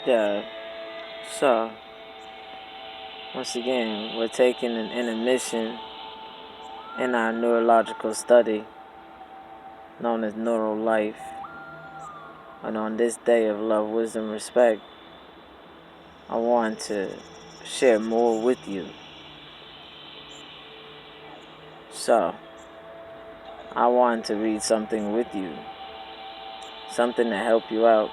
Yeah, so once again, we're taking an intermission in our neurological study known as Neural Life. And on this day of love, wisdom, respect, I want to share more with you. So, I want to read something with you, something to help you out,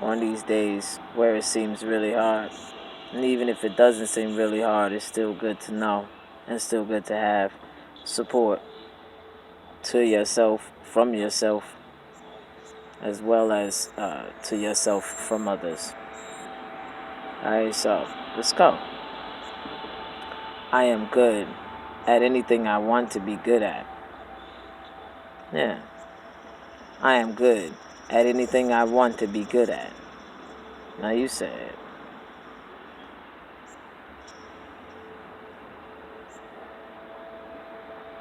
on these days where it seems really hard. And even if it doesn't seem really hard, it's still good to know and still good to have support to yourself, from yourself, as well as to yourself from others. Alright, so let's go. I am good at anything I want to be good at. Yeah. I am good at anything I want to be good at. Now you say it.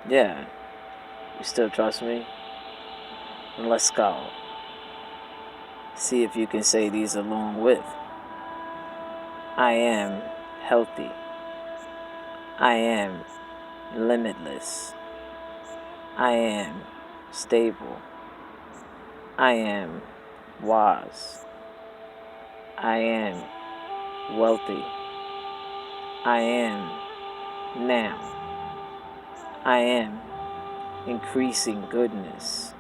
Yeah. You still trust me? Let's go. See if you can say these along with. I am healthy. I am limitless. I am stable. I am wise. I am wealthy. I am now. I am increasing goodness.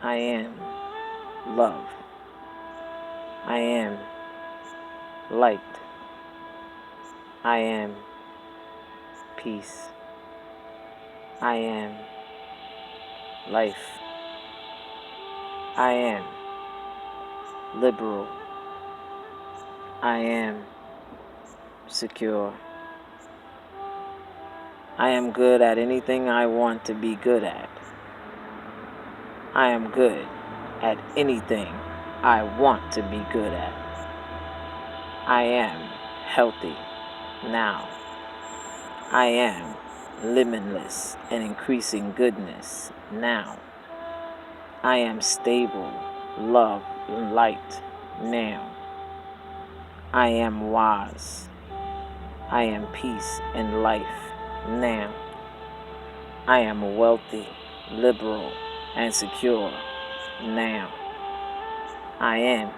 I am love. I am light. I am peace. I am life. I am liberal. I am secure. I am good at anything I want to be good at. I am good at anything I want to be good at. I am healthy now. I am limitless and increasing goodness now. I am stable, love, and light now. I am wise. I am peace and life now. I am wealthy, liberal, and secure now. I am.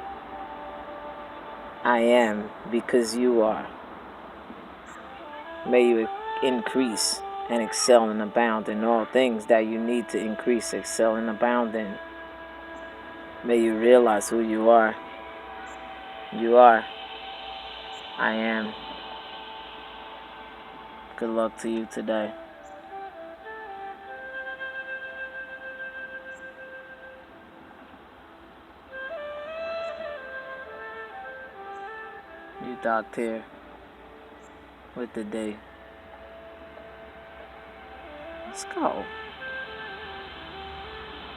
I am because you are. May you increase and excel and abound in all things that you need to increase, excel, and abound in. May you realize who you are. You are. I am. Good luck to you today. You docked here with the day. Let's go.